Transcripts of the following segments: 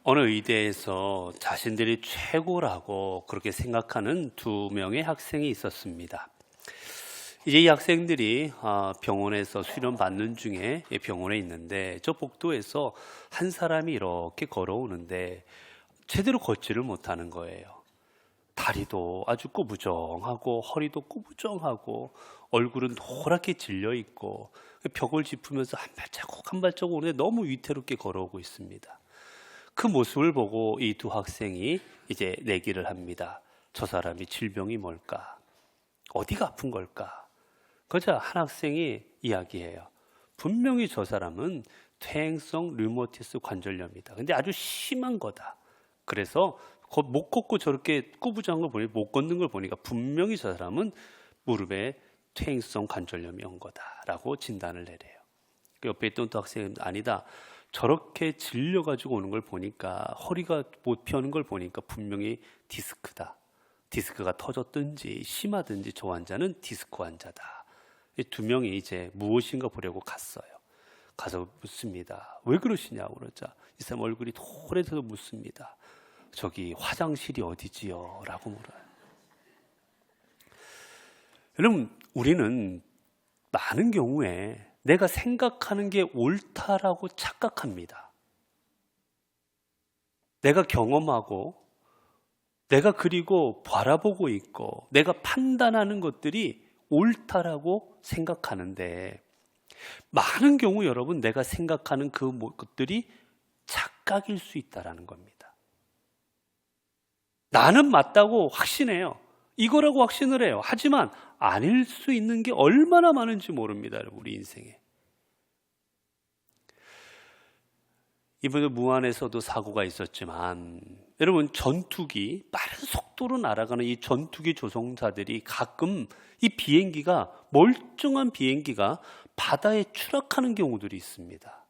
어느 의대에서 자신들이 최고라고 그렇게 생각하는 두 명의 학생이 있었습니다. 이제 이 학생들이 병원에서 수련 받는 중에 병원에 있는데 저 복도에서 한 사람이 이렇게 걸어오는데 제대로 걷지를 못하는 거예요. 다리도 아주 꾸부정하고 허리도 꾸부정하고 얼굴은 노랗게 질려 있고 벽을 짚으면서 한 발자국 한 발자국 오는데 너무 위태롭게 걸어오고 있습니다. 그 모습을 보고 이 두 학생이 이제 내기를 합니다. 저 사람이 질병이 뭘까? 어디가 아픈 걸까? 그러자 한 학생이 이야기해요. 분명히 저 사람은 퇴행성 류마티스 관절염이다. 근데 아주 심한 거다. 그래서 못 걷고 저렇게 꾸부정한 걸 보니 못 걷는 걸 보니까 분명히 저 사람은 무릎에 퇴행성 관절염이 온 거다라고 진단을 내려요. 그 옆에 있던 또 학생은 아니다. 저렇게 질려가지고 오는 걸 보니까 허리가 못 펴는 걸 보니까 분명히 디스크다. 디스크가 터졌든지 심하든지 저 환자는 디스크 환자다. 이 두 명이 이제 무엇인가 보려고 갔어요. 가서 묻습니다. 왜 그러시냐고 그러자 이 사람 얼굴이 노래져서 묻습니다. 저기 화장실이 어디지요? 라고 물어요. 여러분, 우리는 많은 경우에 내가 생각하는 게 옳다라고 착각합니다. 내가 경험하고 내가 그리고 바라보고 있고 내가 판단하는 것들이 옳다라고 생각하는데 많은 경우 여러분 내가 생각하는 것들이 착각일 수 있다는 겁니다. 나는 맞다고 확신해요. 이거라고 확신을 해요. 하지만 아닐 수 있는 게 얼마나 많은지 모릅니다. 우리 인생에. 이번에 무안에서도 사고가 있었지만 여러분 전투기 빠른 속도로 날아가는 이 전투기 조종사들이 가끔 이 비행기가 멀쩡한 비행기가 바다에 추락하는 경우들이 있습니다.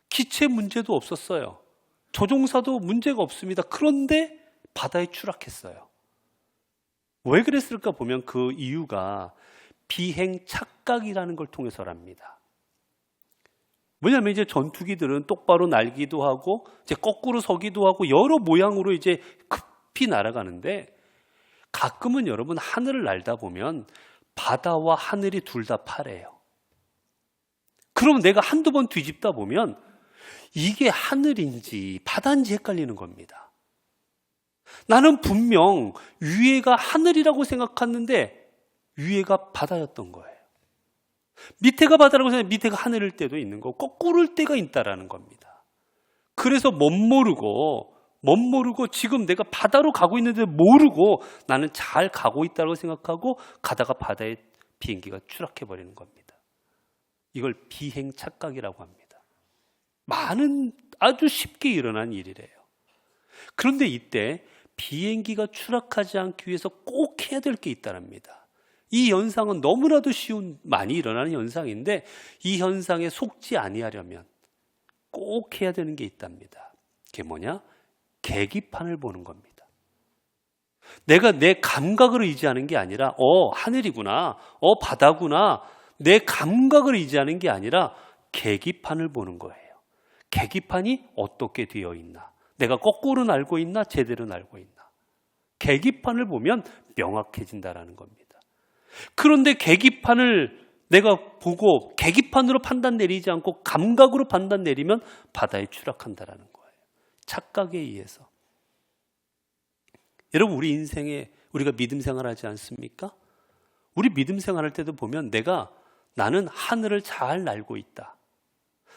기체 문제도 없었어요. 조종사도 문제가 없습니다. 그런데 바다에 추락했어요. 왜 그랬을까 보면 그 이유가 비행 착각이라는 걸 통해서랍니다. 뭐냐면 이제 전투기들은 똑바로 날기도 하고 이제 거꾸로 서기도 하고 여러 모양으로 이제 급히 날아가는데 가끔은 여러분 하늘을 날다 보면 바다와 하늘이 둘 다 파래요. 그럼 내가 한두 번 뒤집다 보면 이게 하늘인지 바다인지 헷갈리는 겁니다. 나는 분명 위에가 하늘이라고 생각했는데 위에가 바다였던 거예요. 밑에가 바다라고 생각하면 밑에가 하늘일 때도 있는 거고 거꾸로일 때가 있다라는 겁니다. 그래서 못 모르고 지금 내가 바다로 가고 있는데 모르고 나는 잘 가고 있다고 생각하고 가다가 바다에 비행기가 추락해버리는 겁니다. 이걸 비행 착각이라고 합니다. 많은 아주 쉽게 일어난 일이래요. 그런데 이때 비행기가 추락하지 않기 위해서 꼭 해야 될 게 있다랍니다. 이 현상은 너무나도 많이 일어나는 현상인데 이 현상에 속지 아니하려면 꼭 해야 되는 게 있답니다. 그게 뭐냐? 계기판을 보는 겁니다. 내가 내 감각을 의지하는 게 아니라 하늘이구나, 바다구나 내 감각을 의지하는 게 아니라 계기판을 보는 거예요. 계기판이 어떻게 되어 있나? 내가 거꾸로 날고 있나? 제대로 날고 있나? 계기판을 보면 명확해진다라는 겁니다. 그런데 계기판을 내가 보고 계기판으로 판단 내리지 않고 감각으로 판단 내리면 바다에 추락한다라는 거예요. 착각에 의해서. 여러분 우리 인생에 우리가 믿음 생활하지 않습니까? 우리 믿음 생활할 때도 보면 나는 하늘을 잘 날고 있다.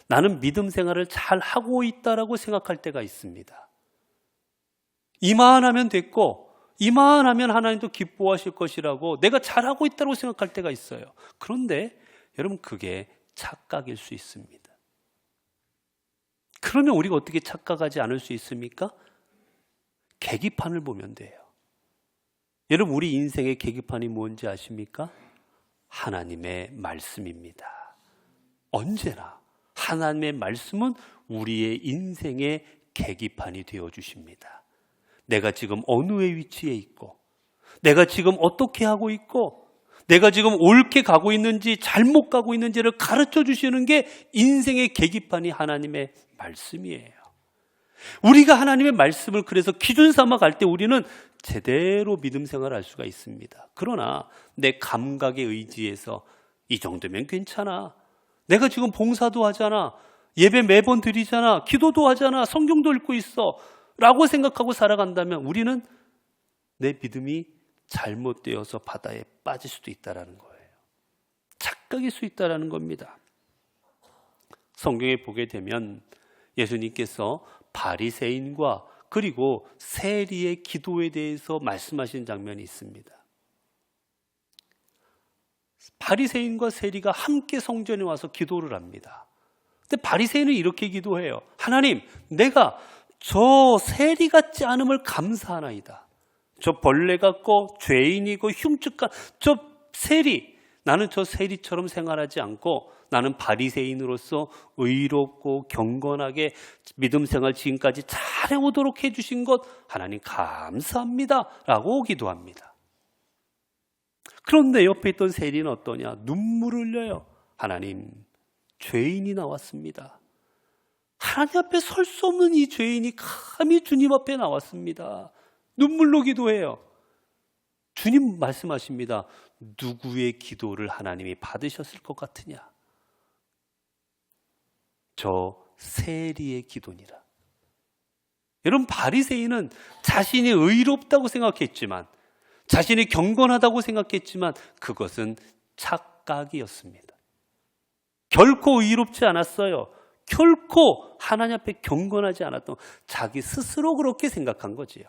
나는 믿음 생활을 잘 하고 있다라고 생각할 때가 있습니다. 이만하면 됐고 이만하면 하나님도 기뻐하실 것이라고 내가 잘하고 있다고 생각할 때가 있어요. 그런데 여러분 그게 착각일 수 있습니다. 그러면 우리가 어떻게 착각하지 않을 수 있습니까? 계기판을 보면 돼요. 여러분 우리 인생의 계기판이 뭔지 아십니까? 하나님의 말씀입니다. 언제나 하나님의 말씀은 우리의 인생의 계기판이 되어주십니다. 내가 지금 어느 위치에 있고 내가 지금 어떻게 하고 있고 내가 지금 옳게 가고 있는지 잘못 가고 있는지를 가르쳐 주시는 게 인생의 계기판이 하나님의 말씀이에요. 우리가 하나님의 말씀을 그래서 기준 삼아 갈 때 우리는 제대로 믿음 생활을 할 수가 있습니다. 그러나 내 감각에 의지해서 이 정도면 괜찮아, 내가 지금 봉사도 하잖아, 예배 매번 드리잖아, 기도도 하잖아, 성경도 읽고 있어 라고 생각하고 살아간다면 우리는 내 믿음이 잘못되어서 바다에 빠질 수도 있다는 거예요. 착각일 수 있다는 겁니다. 성경에 보게 되면 예수님께서 바리새인과 그리고 세리의 기도에 대해서 말씀하신 장면이 있습니다. 바리새인과 세리가 함께 성전에 와서 기도를 합니다. 근데 바리새인은 이렇게 기도해요. 하나님, 내가 저 세리 같지 않음을 감사하나이다. 저 벌레 같고 죄인이고 흉측한 저 세리, 나는 저 세리처럼 생활하지 않고 나는 바리새인으로서 의롭고 경건하게 믿음 생활 지금까지 잘해오도록 해주신 것 하나님 감사합니다 라고 기도합니다. 그런데 옆에 있던 세리는 어떠냐? 눈물을 흘려요. 하나님, 죄인이 나왔습니다. 하나님 앞에 설 수 없는 이 죄인이 감히 주님 앞에 나왔습니다. 눈물로 기도해요. 주님 말씀하십니다. 누구의 기도를 하나님이 받으셨을 것 같으냐? 저 세리의 기도니라. 여러분, 바리새인은 자신이 의롭다고 생각했지만, 자신이 경건하다고 생각했지만 그것은 착각이었습니다. 결코 의롭지 않았어요. 결코 하나님 앞에 경건하지 않았던, 자기 스스로 그렇게 생각한 거지요.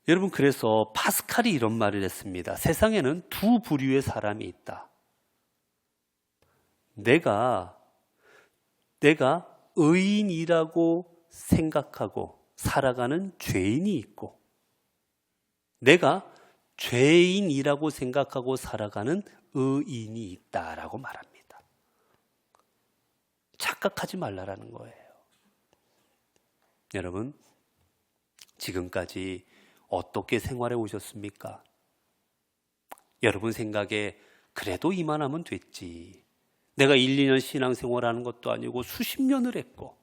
여러분, 그래서 파스칼이 이런 말을 했습니다. 세상에는 두 부류의 사람이 있다. 내가 의인이라고 생각하고 살아가는 죄인이 있고, 내가 죄인이라고 생각하고 살아가는 의인이 있다라고 말합니다. 착각하지 말라라는 거예요. 여러분, 지금까지 어떻게 생활해 오셨습니까? 여러분 생각에 그래도 이만하면 됐지. 내가 1, 2년 신앙생활하는 것도 아니고 수십 년을 했고,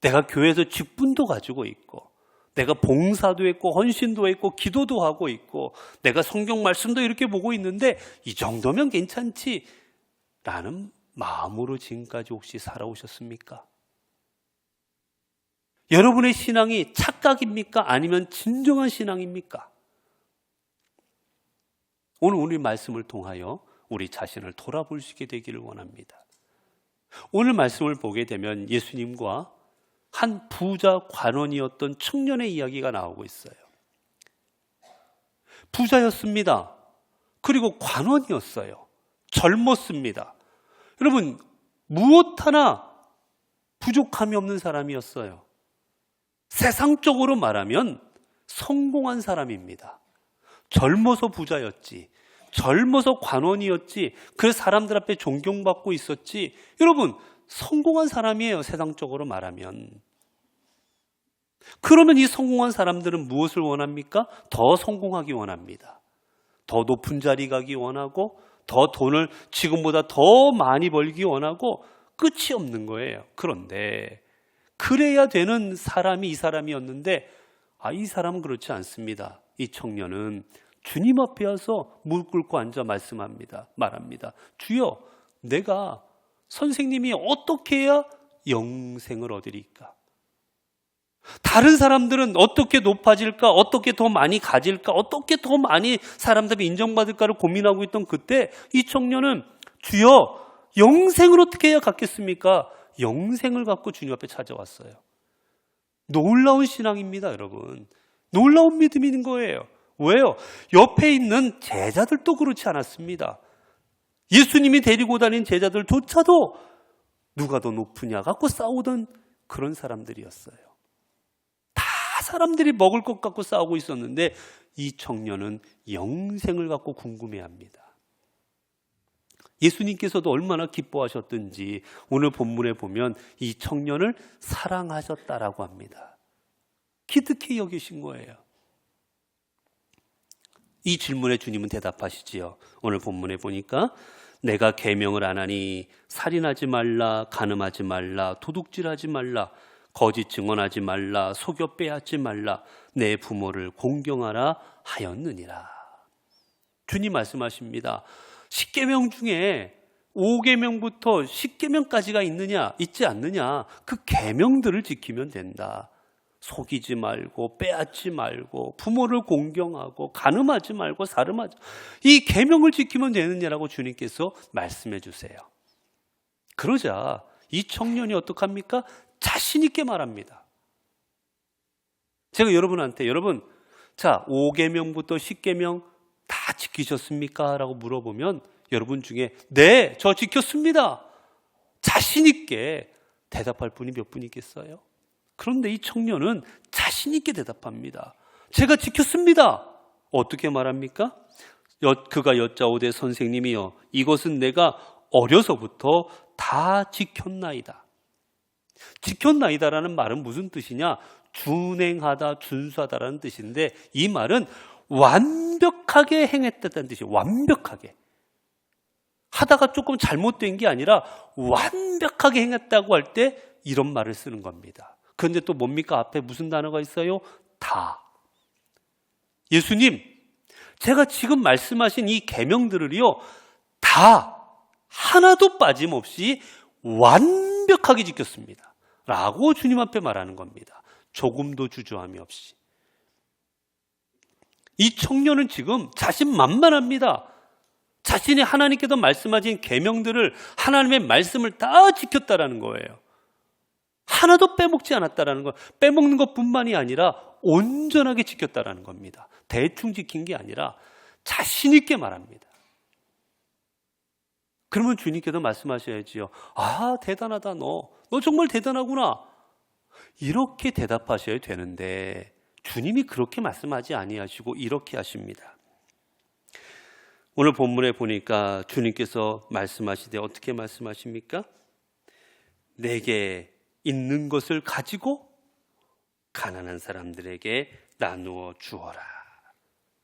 내가 교회에서 직분도 가지고 있고, 내가 봉사도 했고 헌신도 했고 기도도 하고 있고, 내가 성경 말씀도 이렇게 보고 있는데 이 정도면 괜찮지 라는 마음으로 지금까지 혹시 살아오셨습니까? 여러분의 신앙이 착각입니까? 아니면 진정한 신앙입니까? 오늘 말씀을 통하여 우리 자신을 돌아볼 수 있게 되기를 원합니다. 오늘 말씀을 보게 되면 예수님과 한 부자 관원이었던 청년의 이야기가 나오고 있어요. 부자였습니다. 그리고 관원이었어요. 젊었습니다. 여러분, 무엇 하나 부족함이 없는 사람이었어요. 세상적으로 말하면 성공한 사람입니다. 젊어서 부자였지, 젊어서 관원이었지, 그 사람들 앞에 존경받고 있었지. 여러분, 성공한 사람이에요, 세상적으로 말하면. 그러면 이 성공한 사람들은 무엇을 원합니까? 더 성공하기 원합니다. 더 높은 자리 가기 원하고, 더 돈을 지금보다 더 많이 벌기 원하고, 끝이 없는 거예요. 그런데 그래야 되는 사람이 이 사람이었는데, 이 사람은 그렇지 않습니다. 이 청년은 주님 앞에 와서 무릎 꿇고 앉아 말합니다. 주여, 내가 선생님이 어떻게 해야 영생을 얻으리까? 다른 사람들은 어떻게 높아질까? 어떻게 더 많이 가질까? 어떻게 더 많이 사람들이 인정받을까를 고민하고 있던 그때 이 청년은 주여, 영생을 어떻게 해야 갖겠습니까? 영생을 갖고 주님 앞에 찾아왔어요. 놀라운 신앙입니다, 여러분. 놀라운 믿음인 거예요. 왜요? 옆에 있는 제자들도 그렇지 않았습니다. 예수님이 데리고 다닌 제자들조차도 누가 더 높으냐 갖고 싸우던 그런 사람들이었어요. 다 사람들이 먹을 것 갖고 싸우고 있었는데 이 청년은 영생을 갖고 궁금해합니다. 예수님께서도 얼마나 기뻐하셨든지 오늘 본문에 보면 이 청년을 사랑하셨다라고 합니다. 기특히 여기신 거예요. 이 질문에 주님은 대답하시지요. 오늘 본문에 보니까 내가 계명을 안 하니 살인하지 말라, 간음하지 말라, 도둑질하지 말라, 거짓 증언하지 말라, 속여 빼앗지 말라, 내 부모를 공경하라 하였느니라. 주님 말씀하십니다. 10계명 중에 5계명부터 10계명까지가 있지 않느냐? 그 계명들을 지키면 된다. 속이지 말고, 빼앗지 말고, 부모를 공경하고, 간음하지 말고, 살음하지, 이 계명을 지키면 되느냐라고 주님께서 말씀해 주세요. 그러자 이 청년이 어떡합니까? 자신 있게 말합니다. 제가 여러분한테, 여러분, 자, 5계명부터 10계명 다 지키셨습니까? 라고 물어보면 여러분 중에 네, 저 지켰습니다. 자신 있게 대답할 분이 몇 분 있겠어요? 그런데 이 청년은 자신 있게 대답합니다. 제가 지켰습니다. 어떻게 말합니까? 그가 여짜오되 선생님이여, 이것은 내가 어려서부터 다 지켰나이다. 지켰나이다라는 말은 무슨 뜻이냐? 준행하다, 준수하다라는 뜻인데, 이 말은 완벽하게 행했다는 뜻이에요. 완벽하게. 하다가 조금 잘못된 게 아니라 완벽하게 행했다고 할 때 이런 말을 쓰는 겁니다. 그런데 또 뭡니까? 앞에 무슨 단어가 있어요? 다. 예수님, 제가 지금 말씀하신 이 계명들을요, 다 하나도 빠짐없이 완벽하게 지켰습니다. 라고 주님 앞에 말하는 겁니다. 조금도 주저함이 없이. 이 청년은 지금 자신만만합니다. 자신이 하나님께서 말씀하신 계명들을, 하나님의 말씀을 다 지켰다라는 거예요. 하나도 빼먹지 않았다라는 거, 빼먹는 것뿐만이 아니라 온전하게 지켰다라는 겁니다. 대충 지킨 게 아니라 자신 있게 말합니다. 그러면 주님께서 말씀하셔야지요. 아, 대단하다, 너 정말 대단하구나. 이렇게 대답하셔야 되는데 주님이 그렇게 말씀하지 아니하시고 이렇게 하십니다. 오늘 본문에 보니까 주님께서 말씀하시되 어떻게 말씀하십니까? 내게 있는 것을 가지고 가난한 사람들에게 나누어 주어라.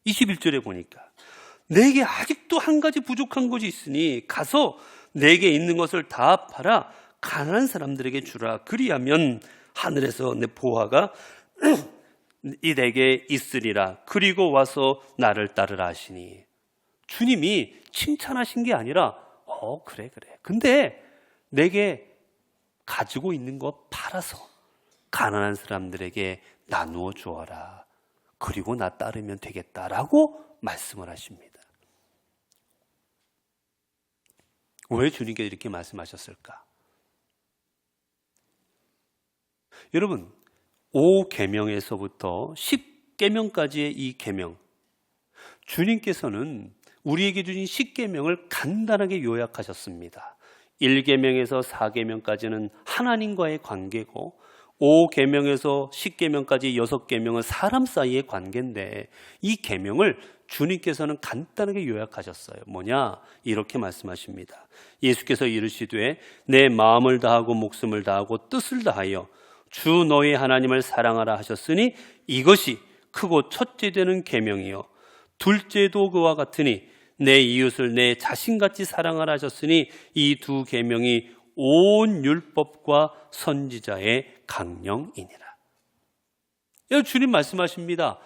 21절에 보니까 내게 아직도 한 가지 부족한 것이 있으니 가서 내게 있는 것을 다 팔아 가난한 사람들에게 주라. 그리하면 하늘에서 내 보화가 이 내게 있으리라. 그리고 와서 나를 따르라 하시니. 주님이 칭찬하신 게 아니라 그래. 근데 내게 가지고 있는 거 팔아서 가난한 사람들에게 나누어 주어라. 그리고 나 따르면 되겠다라고 말씀을 하십니다. 왜 주님께서 이렇게 말씀하셨을까? 여러분, 5계명에서부터 10계명까지의 이 계명, 주님께서는 우리에게 주신 10계명을 간단하게 요약하셨습니다. 1계명에서 4계명까지는 하나님과의 관계고 5계명에서 10계명까지 6계명은 사람 사이의 관계인데 이 계명을 주님께서는 간단하게 요약하셨어요. 뭐냐? 이렇게 말씀하십니다. 예수께서 이르시되 내 마음을 다하고 목숨을 다하고 뜻을 다하여 주 너희 하나님을 사랑하라 하셨으니 이것이 크고 첫째 되는 계명이요 둘째도 그와 같으니 내 이웃을 내 자신같이 사랑하라 하셨으니 이 두 계명이 온 율법과 선지자의 강령이니라. 주님 말씀하십니다.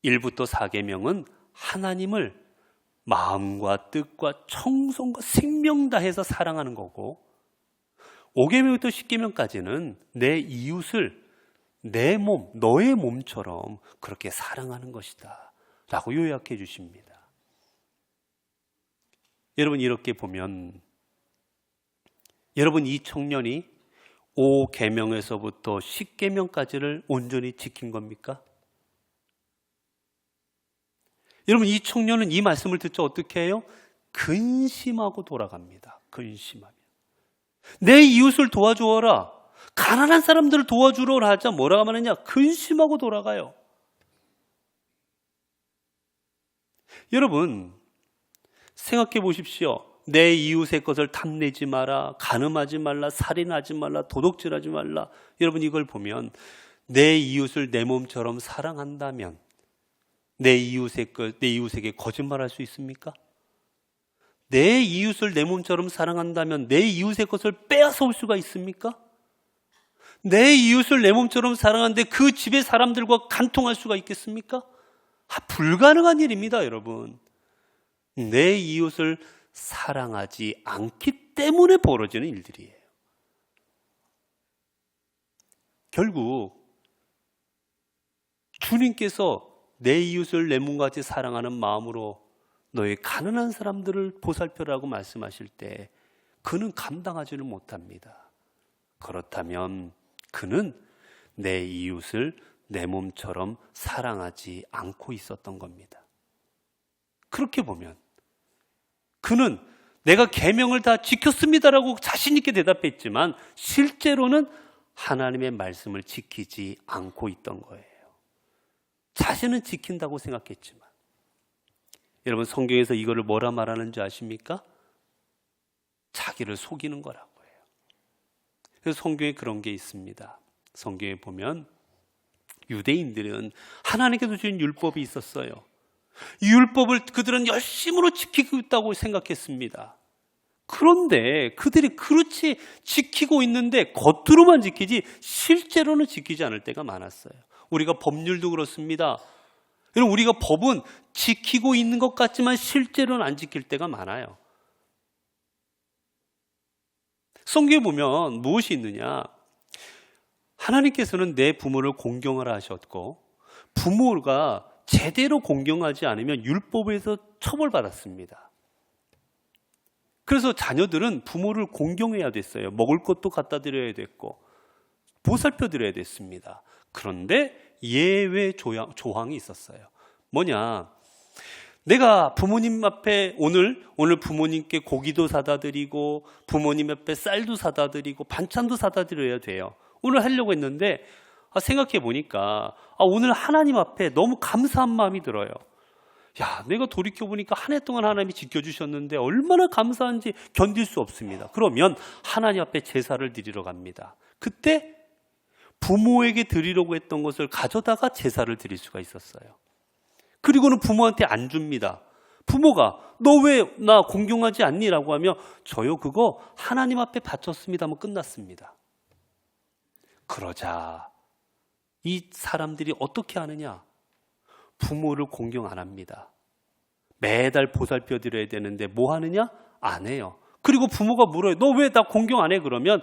1부터 4계명은 하나님을 마음과 뜻과 청성과 생명 다해서 사랑하는 거고 5계명부터 10계명까지는 내 이웃을 내 몸, 너의 몸처럼 그렇게 사랑하는 것이다 라고 요약해 주십니다. 여러분, 이렇게 보면 여러분, 이 청년이 5계명에서부터 10계명까지를 온전히 지킨 겁니까? 여러분, 이 청년은 이 말씀을 듣자 어떻게 해요? 근심하고 돌아갑니다. 근심하며. 내 이웃을 도와주어라. 가난한 사람들을 도와주라 하자 뭐라고 하느냐? 근심하고 돌아가요. 여러분, 생각해 보십시오. 내 이웃의 것을 탐내지 마라, 간음하지 말라, 살인하지 말라, 도둑질하지 말라. 여러분, 이걸 보면 내 이웃을 내 몸처럼 사랑한다면 내 이웃에게 거짓말할 수 있습니까? 내 이웃을 내 몸처럼 사랑한다면 내 이웃의 것을 빼앗아올 수가 있습니까? 내 이웃을 내 몸처럼 사랑하는데 그 집의 사람들과 간통할 수가 있겠습니까? 불가능한 일입니다, 여러분. 내 이웃을 사랑하지 않기 때문에 벌어지는 일들이에요. 결국 주님께서 내 이웃을 내 몸같이 사랑하는 마음으로 너희 가난한 사람들을 보살펴라고 말씀하실 때 그는 감당하지를 못합니다. 그렇다면 그는 내 이웃을 내 몸처럼 사랑하지 않고 있었던 겁니다. 그렇게 보면 그는 내가 계명을 다 지켰습니다라고 자신 있게 대답했지만 실제로는 하나님의 말씀을 지키지 않고 있던 거예요. 자신은 지킨다고 생각했지만. 여러분, 성경에서 이거를 뭐라 말하는 줄 아십니까? 자기를 속이는 거라고 해요. 그래서 성경에 그런 게 있습니다. 성경에 보면 유대인들은 하나님께서 주신 율법이 있었어요. 이 율법을 그들은 열심으로 지키고 있다고 생각했습니다. 그런데 그들이 그렇지 지키고 있는데 겉으로만 지키지 실제로는 지키지 않을 때가 많았어요. 우리가 법률도 그렇습니다. 여러분, 우리가 법은 지키고 있는 것 같지만 실제로는 안 지킬 때가 많아요. 성경에 보면 무엇이 있느냐? 하나님께서는 내 부모를 공경하라 하셨고 부모가 제대로 공경하지 않으면 율법에서 처벌받았습니다. 그래서 자녀들은 부모를 공경해야 됐어요. 먹을 것도 갖다 드려야 됐고 보살펴 드려야 됐습니다. 그런데 예외 조항이 있었어요. 뭐냐? 내가 부모님 앞에 오늘 부모님께 고기도 사다 드리고 부모님 앞에 쌀도 사다 드리고 반찬도 사다 드려야 돼요. 오늘 하려고 했는데 생각해 보니까 오늘 하나님 앞에 너무 감사한 마음이 들어요. 야, 내가 돌이켜보니까 한 해 동안 하나님이 지켜주셨는데 얼마나 감사한지 견딜 수 없습니다. 그러면 하나님 앞에 제사를 드리러 갑니다. 그때 부모에게 드리려고 했던 것을 가져다가 제사를 드릴 수가 있었어요. 그리고는 부모한테 안 줍니다. 부모가 너 왜 나 공경하지 않니? 라고 하면 저요 그거 하나님 앞에 바쳤습니다 하면 끝났습니다. 그러자 이 사람들이 어떻게 하느냐? 부모를 공경 안 합니다. 매달 보살펴 드려야 되는데 뭐 하느냐? 안 해요. 그리고 부모가 물어요. 너 왜 나 공경 안 해? 그러면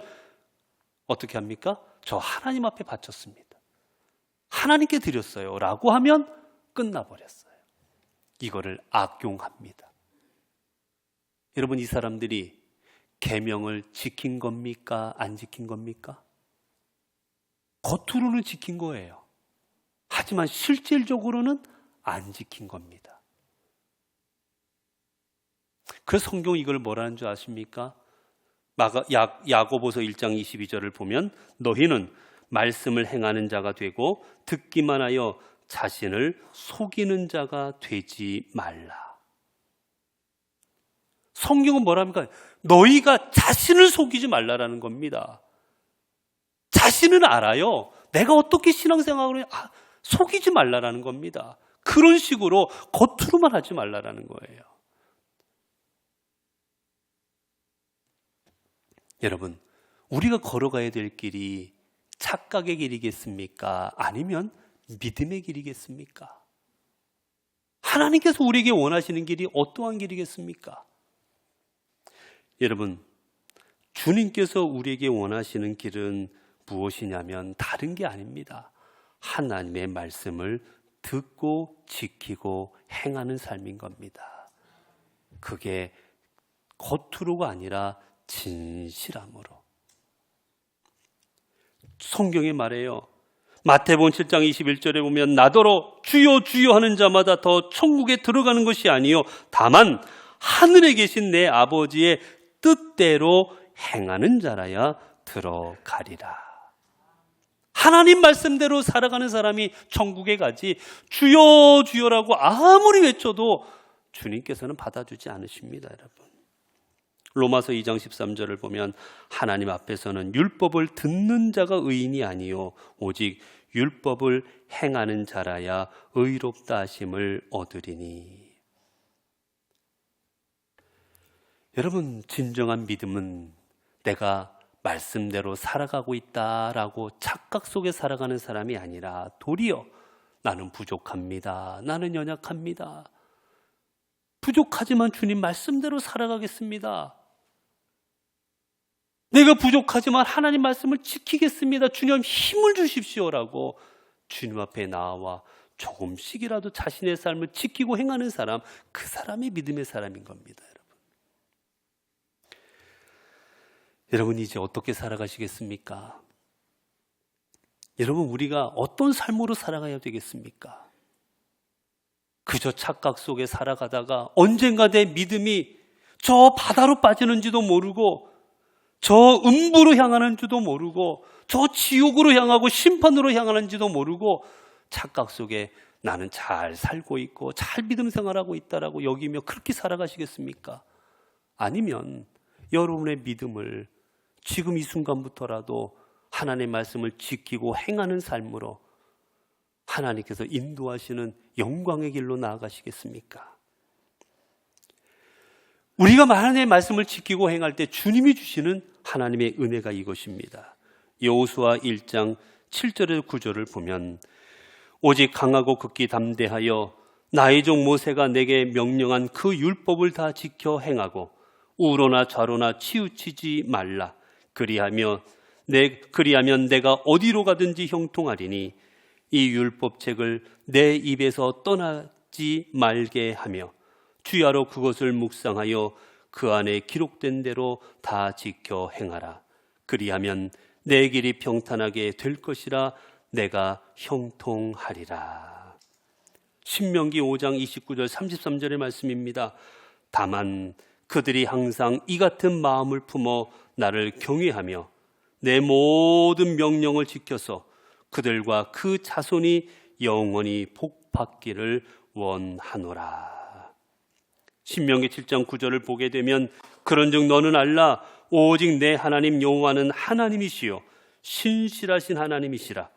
어떻게 합니까? 저 하나님 앞에 바쳤습니다. 하나님께 드렸어요. 라고 하면 끝나버렸어요. 이거를 악용합니다. 여러분, 이 사람들이 계명을 지킨 겁니까? 안 지킨 겁니까? 겉으로는 지킨 거예요. 하지만 실질적으로는 안 지킨 겁니다. 그래서 성경이 이걸 뭐라는 줄 아십니까? 야고보서 1장 22절을 보면 너희는 말씀을 행하는 자가 되고 듣기만 하여 자신을 속이는 자가 되지 말라. 성경은 뭐랍니까? 너희가 자신을 속이지 말라라는 겁니다. 자신은 알아요. 내가 어떻게 신앙생활을 속이지 말라라는 겁니다. 그런 식으로 겉으로만 하지 말라라는 거예요. 여러분, 우리가 걸어가야 될 길이 착각의 길이겠습니까? 아니면 믿음의 길이겠습니까? 하나님께서 우리에게 원하시는 길이 어떠한 길이겠습니까? 여러분, 주님께서 우리에게 원하시는 길은 무엇이냐면 다른 게 아닙니다. 하나님의 말씀을 듣고 지키고 행하는 삶인 겁니다. 그게 겉으로가 아니라 진실함으로. 성경에 말해요. 마태복음 7장 21절에 보면 나더러 주여 주여 하는 자마다 더 천국에 들어가는 것이 아니요 다만 하늘에 계신 내 아버지의 뜻대로 행하는 자라야 들어가리라. 하나님 말씀대로 살아가는 사람이 천국에 가지 주여 주여라고 아무리 외쳐도 주님께서는 받아주지 않으십니다, 여러분. 로마서 2장 13절을 보면 하나님 앞에서는 율법을 듣는 자가 의인이 아니요 오직 율법을 행하는 자라야 의롭다 하심을 얻으리니. 여러분, 진정한 믿음은 내가 말씀대로 살아가고 있다라고 착각 속에 살아가는 사람이 아니라 도리어 나는 부족합니다. 나는 연약합니다. 부족하지만 주님 말씀대로 살아가겠습니다. 내가 부족하지만 하나님 말씀을 지키겠습니다. 주님 힘을 주십시오라고 주님 앞에 나와 조금씩이라도 자신의 삶을 지키고 행하는 사람, 그 사람이 믿음의 사람인 겁니다. 여러분, 이제 어떻게 살아가시겠습니까? 여러분, 우리가 어떤 삶으로 살아가야 되겠습니까? 그저 착각 속에 살아가다가 언젠가 내 믿음이 저 바다로 빠지는지도 모르고 저 음부로 향하는지도 모르고 저 지옥으로 향하고 심판으로 향하는지도 모르고 착각 속에 나는 잘 살고 있고 잘 믿음 생활하고 있다라고 여기며 그렇게 살아가시겠습니까? 아니면 여러분의 믿음을 지금 이 순간부터라도 하나님의 말씀을 지키고 행하는 삶으로 하나님께서 인도하시는 영광의 길로 나아가시겠습니까? 우리가 하나님의 말씀을 지키고 행할 때 주님이 주시는 하나님의 은혜가 이것입니다. 여호수아 1장 7절에서 9절을 보면 오직 강하고 극히 담대하여 나의 종 모세가 내게 명령한 그 율법을 다 지켜 행하고 우로나 좌로나 치우치지 말라. 그리하면 내가 어디로 가든지 형통하리니 이 율법책을 내 입에서 떠나지 말게 하며 주야로 그것을 묵상하여 그 안에 기록된 대로 다 지켜 행하라. 그리하면 내 길이 평탄하게 될 것이라. 내가 형통하리라. 신명기 5장 29절 33절의 말씀입니다. 다만 그들이 항상 이 같은 마음을 품어 나를 경외하며 내 모든 명령을 지켜서 그들과 그 자손이 영원히 복받기를 원하노라. 신명기 7장 9절을 보게 되면 그런즉 너는 알라. 오직 내 하나님 여호와는 하나님이시요 신실하신 하나님이시라.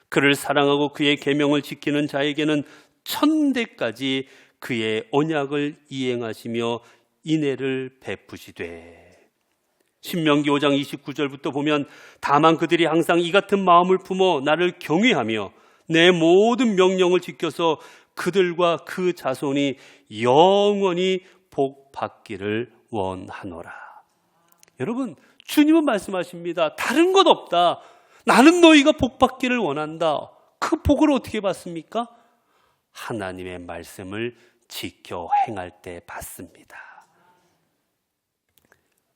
그를 사랑하고 그의 계명을 지키는 자에게는 천대까지 그의 언약을 이행하시며 인애를 베푸시되. 신명기 5장 29절부터 보면 다만 그들이 항상 이 같은 마음을 품어 나를 경외하며 내 모든 명령을 지켜서 그들과 그 자손이 영원히 복받기를 원하노라. 여러분, 주님은 말씀하십니다. 다른 것 없다. 나는 너희가 복받기를 원한다. 그 복을 어떻게 받습니까? 하나님의 말씀을 지켜 행할 때 받습니다.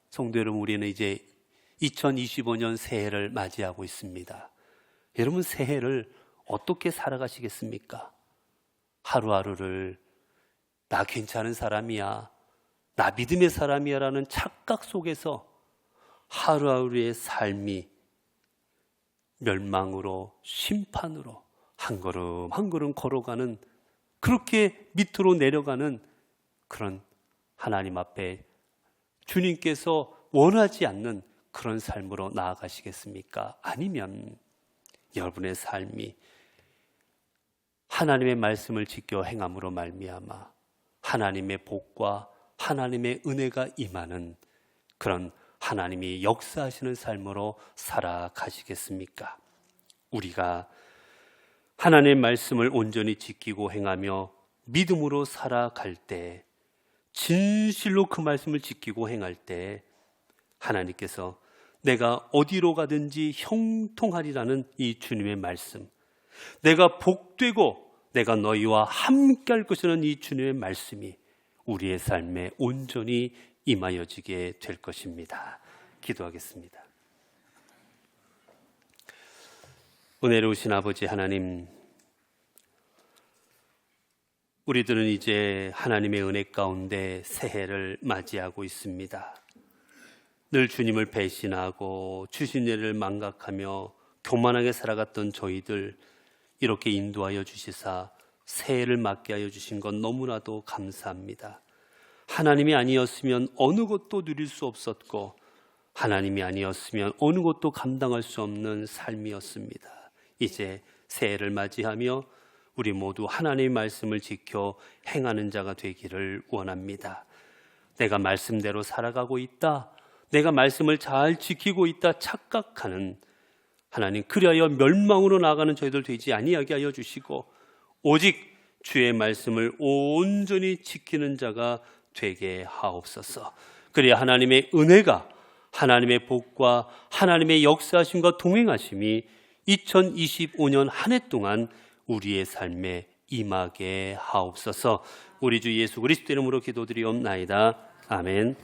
성도 여러분, 우리는 이제 2025년 새해를 맞이하고 있습니다. 여러분, 새해를 어떻게 살아가시겠습니까? 하루하루를 나 괜찮은 사람이야, 나 믿음의 사람이야 라는 착각 속에서 하루하루의 삶이 멸망으로 심판으로 한 걸음 한 걸음 걸어가는, 그렇게 밑으로 내려가는 그런 하나님 앞에 주님께서 원하지 않는 그런 삶으로 나아가시겠습니까? 아니면 여러분의 삶이 하나님의 말씀을 지켜 행함으로 말미암아 하나님의 복과 하나님의 은혜가 임하는 그런 하나님이 역사하시는 삶으로 살아가시겠습니까? 우리가 하나님의 말씀을 온전히 지키고 행하며 믿음으로 살아갈 때, 진실로 그 말씀을 지키고 행할 때 하나님께서 내가 어디로 가든지 형통하리라는 이 주님의 말씀, 내가 복되고 내가 너희와 함께 할 것이라는 이 주님의 말씀이 우리의 삶에 온전히 임하여지게 될 것입니다. 기도하겠습니다. 은혜로우신 아버지 하나님, 우리들은 이제 하나님의 은혜 가운데 새해를 맞이하고 있습니다. 늘 주님을 배신하고 주신 예를 망각하며 교만하게 살아갔던 저희들 이렇게 인도하여 주시사 새해를 맞게 하여 주신 것 너무나도 감사합니다. 하나님이 아니었으면 어느 것도 누릴 수 없었고 하나님이 아니었으면 어느 것도 감당할 수 없는 삶이었습니다. 이제 새해를 맞이하며 우리 모두 하나님의 말씀을 지켜 행하는 자가 되기를 원합니다. 내가 말씀대로 살아가고 있다, 내가 말씀을 잘 지키고 있다 착각하는 하나님, 그리하여 멸망으로 나아가는 저희들 되지 아니하게 하여 주시고 오직 주의 말씀을 온전히 지키는 자가 되게 하옵소서. 그래야 하나님의 은혜가, 하나님의 복과 하나님의 역사하심과 동행하심이 2025년 한 해 동안 우리의 삶에 임하게 하옵소서. 우리 주 예수 그리스도 이름으로 기도드리옵나이다. 아멘.